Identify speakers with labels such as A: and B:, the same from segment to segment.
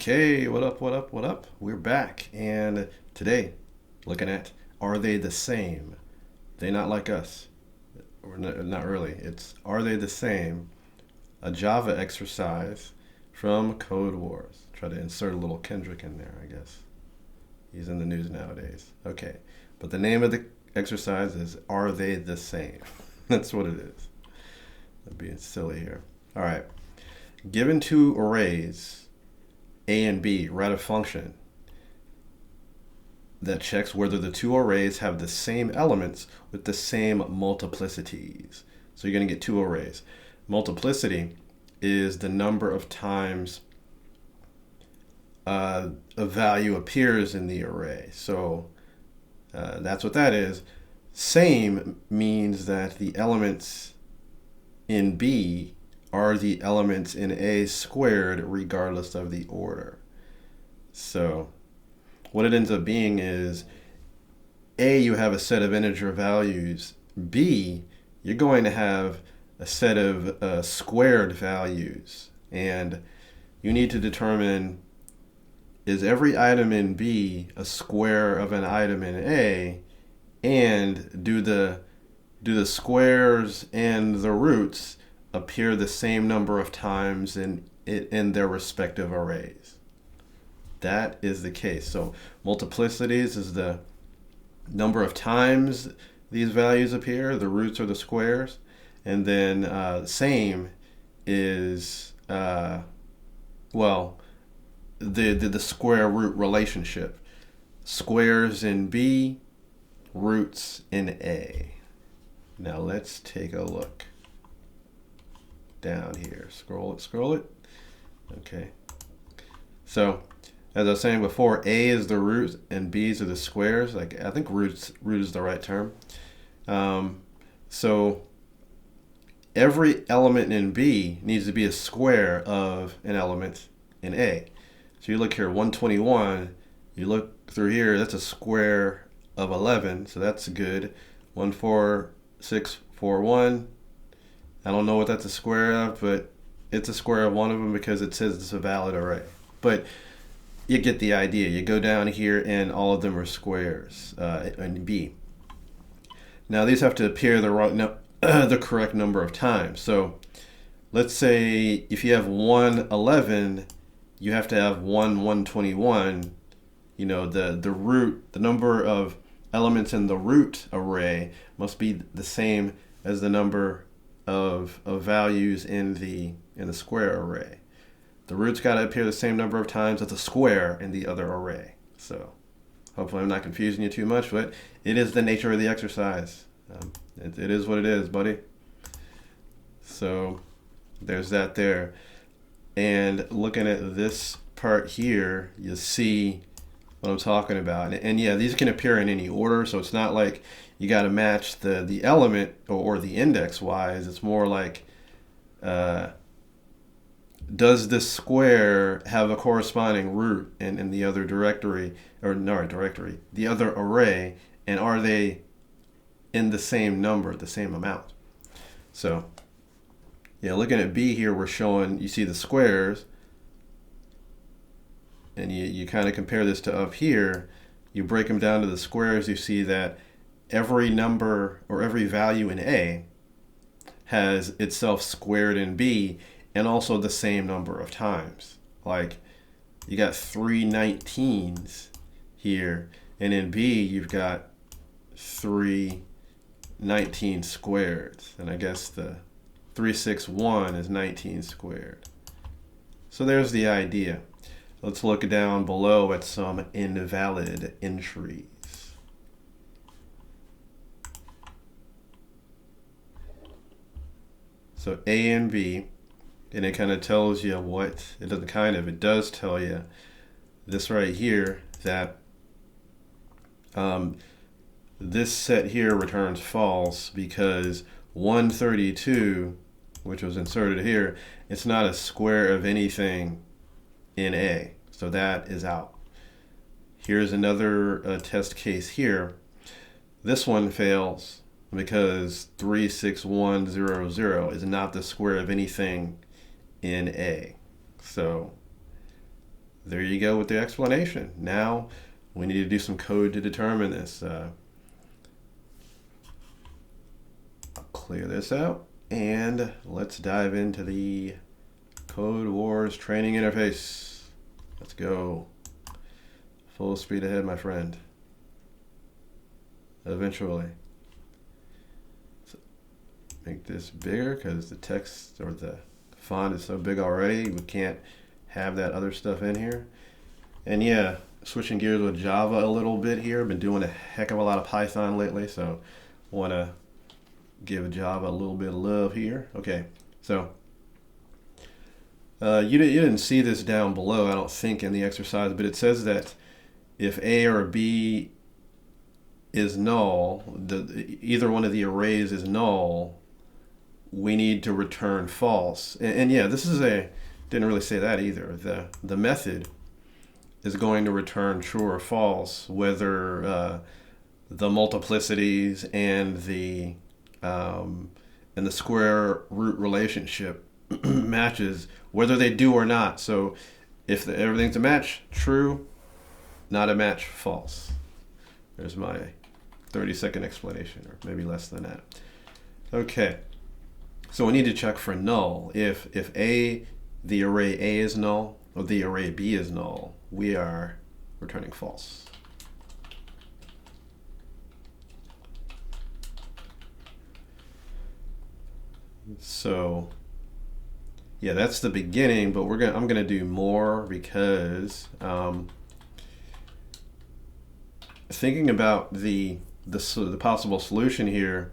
A: Okay, what up, what up, what up? We're back, and today, looking at are they the same? They not like us, or not really. It's are they the same? A Java exercise from Codewars. Try to insert a little Kendrick in there, I guess. He's in the news nowadays. Okay, but the name of the exercise is are they the same? That's what it is. I'm being silly here. All right, given two arrays a and B, write a function that checks whether the two arrays have the same elements with the same multiplicities. So you're going to get two arrays. Multiplicity is the number of times a value appears in the array. So that's what that is. Same means that the elements in B are the elements in A squared regardless of the order. So what it ends up being is A, you have a set of integer values. B, you're going to have a set of squared values. And you need to determine, is every item in B a square of an item in A? And do the squares and the roots appear the same number of times in their respective arrays? That is the case. So multiplicities is the number of times these values appear, the roots or the squares, and then same is well, the square root relationship. Squares in B, roots in A. Now let's take a look down here. Scroll it. Okay. So, as I was saying before, A is the root and B's are the squares. Like, I think root is the right term. So every element in B needs to be a square of an element in A. So you look here, 121. You look through here, that's a square of 11. So that's good. 14641. I don't know what that's a square of, but it's a square of one of them because it says it's a valid array. But you get the idea. You go down here and all of them are squares in B. Now these have to appear the correct number of times. So let's say if you have 111, you have to have 121. You know, the root, the number of elements in the root array must be the same as the number of values in the square array. The root's got to appear the same number of times as the square in the other array. So hopefully I'm not confusing you too much, but it is the nature of the exercise. It is what it is, buddy. So there's that there. And looking at this part here, you see what I'm talking about. And yeah, these can appear in any order, so it's not like you got to match the element or the index wise. It's more like, does this square have a corresponding root in the other directory, the other array, and are they in the same number, the same amount? So yeah, looking at B here, we're showing, you see the squares, and you kind of compare this to up here. You break them down to the squares, you see that every number or every value in A has itself squared in B, and also the same number of times. Like, you got 3 19s here, and in B you've got 3 19 squared, and I guess the 361 is 19 squared. So there's the idea. Let's look down below at some invalid entries. So A and B, and it kind of tells you what, it doesn't kind of, it does tell you this right here, that this set here returns false because 132, which was inserted here, it's not a square of anything in A. So that is out. Here's another test case here. This one fails because 36100 is not the square of anything in A. So there you go with the explanation. Now we need to do some code to determine this. I'll clear this out and let's dive into the Codewars training interface. Let's go. Full speed ahead, my friend. Eventually. So make this bigger because the text or the font is so big already. We can't have that other stuff in here. And yeah, switching gears with Java a little bit here. I've been doing a heck of a lot of Python lately, so want to give Java a little bit of love here. Okay, so you didn't see this down below, I don't think, in the exercise, but it says that if A or B is null, either one of the arrays is null, we need to return false. And yeah, this is didn't really say that either. The method is going to return true or false whether the multiplicities and the square root relationship matches, whether they do or not. So if everything's a match, true. Not a match, false. There's my 30-second explanation, or maybe less than that. Okay, so we need to check for null. If the array A is null, or the array B is null, we are returning false. So yeah, that's the beginning, but I'm gonna do more because thinking about the possible solution here,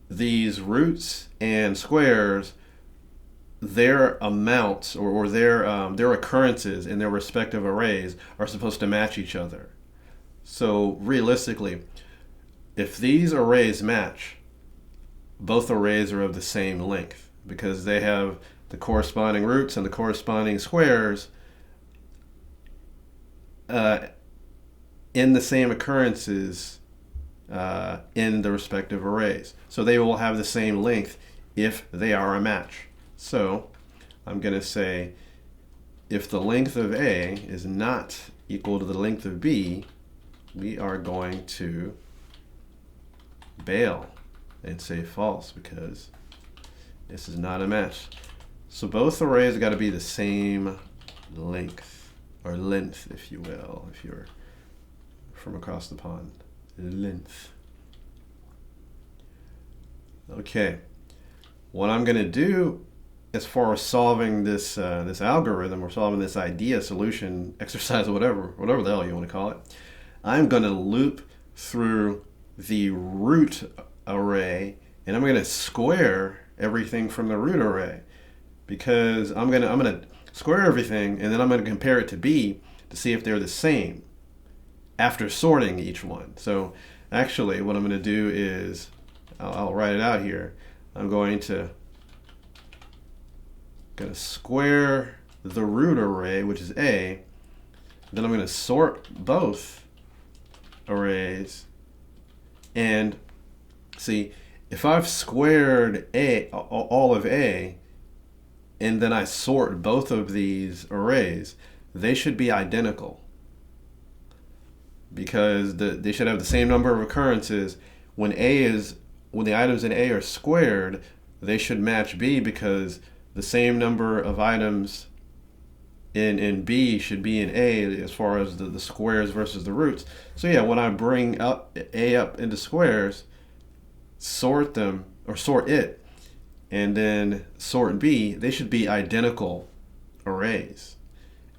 A: these roots and squares, their amounts or their occurrences in their respective arrays are supposed to match each other. So realistically, if these arrays match, both arrays are of the same length because they have the corresponding roots and the corresponding squares in the same occurrences in the respective arrays. So they will have the same length if they are a match. So I'm going to say if the length of A is not equal to the length of B, we are going to bail and say false because this is not a match. So both arrays got to be the same length, or length if you will, if you're from across the pond. Length. Okay, what I'm going to do as far as solving this this algorithm or solving this idea, solution, exercise, whatever the hell you want to call it, I'm going to loop through the root array and I'm going to square everything from the root array because I'm going to square everything and then I'm going to compare it to B to see if they're the same after sorting each one. So actually what I'm going to do is I'll write it out here. I'm going to square the root array, which is A. Then I'm going to sort both arrays. And see, if I've squared all of A, and then I sort both of these arrays, they should be identical because they should have the same number of occurrences. When the items in A are squared, they should match B because the same number of items in B should be in A as far as the squares versus the roots. So yeah, when I bring up A up into squares, sort them, or sort it, and then sort B, they should be identical arrays.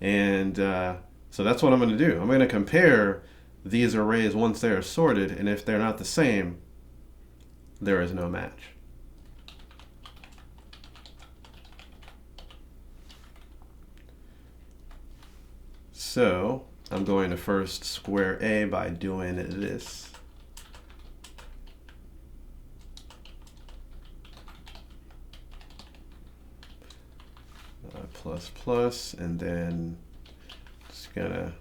A: And so that's what I'm going to do. I'm going to compare these arrays once they are sorted, and if they're not the same, there is no match. So I'm going to first square A by doing this. Plus plus, and then just gonna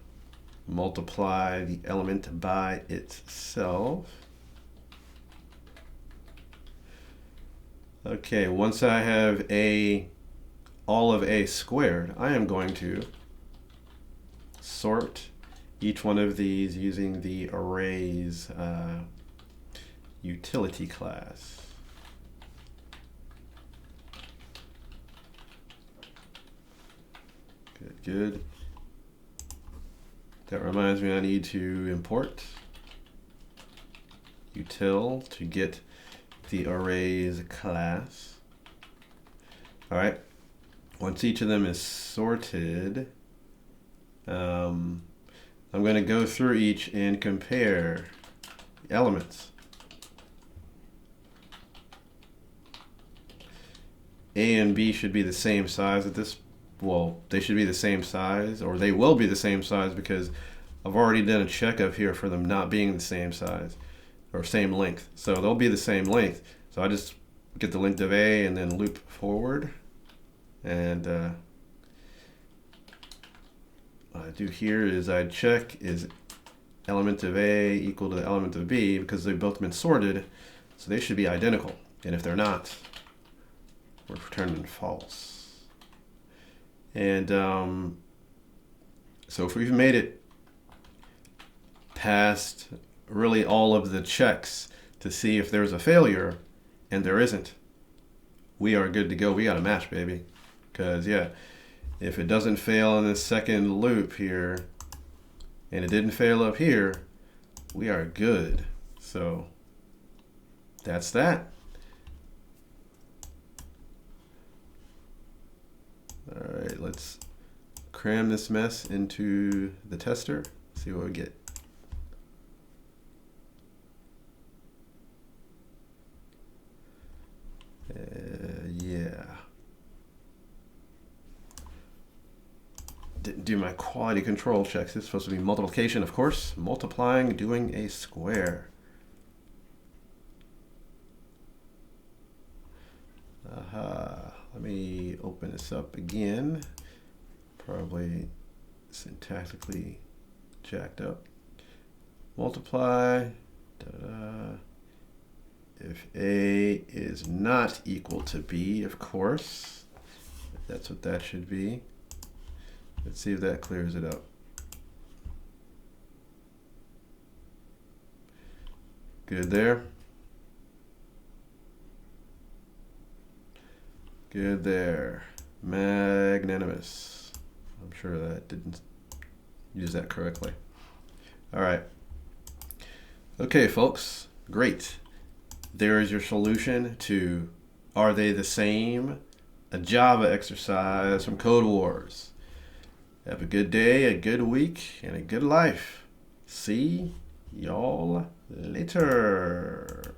A: multiply the element by itself. Okay, once I have all of A squared, I am going to sort each one of these using the arrays utility class. Good. That reminds me I need to import util to get the arrays class. All right. Once each of them is sorted, I'm going to go through each and compare elements. A and B should be the same size at this. Well, they should be the same size, or they will be the same size, because I've already done a checkup here for them not being the same size or same length. So they'll be the same length. So I just get the length of A and then loop forward. And what I do here is I check is element of A equal to the element of B, because they've both been sorted, so they should be identical. And if they're not, we're returning false. And so if we've made it past really all of the checks to see if there's a failure, and there isn't, we are good to go. We got a match, baby. Because, yeah, if it doesn't fail in this second loop here, and it didn't fail up here, we are good. So that's that. All right, let's cram this mess into the tester, see what we get. Yeah. Didn't do my quality control checks. It's supposed to be multiplication, of course. Multiplying, doing a square. Aha. Let me open this up again. Probably syntactically jacked up. Multiply. Da-da. If A is not equal to B, of course. That's what that should be. Let's see if that clears it up. Good there. Good there. Magnanimous. I'm sure that didn't use that correctly. All right. Okay, folks. Great. There is your solution to Are They the Same? A Java exercise from Codewars. Have a good day, a good week, and a good life. See y'all later.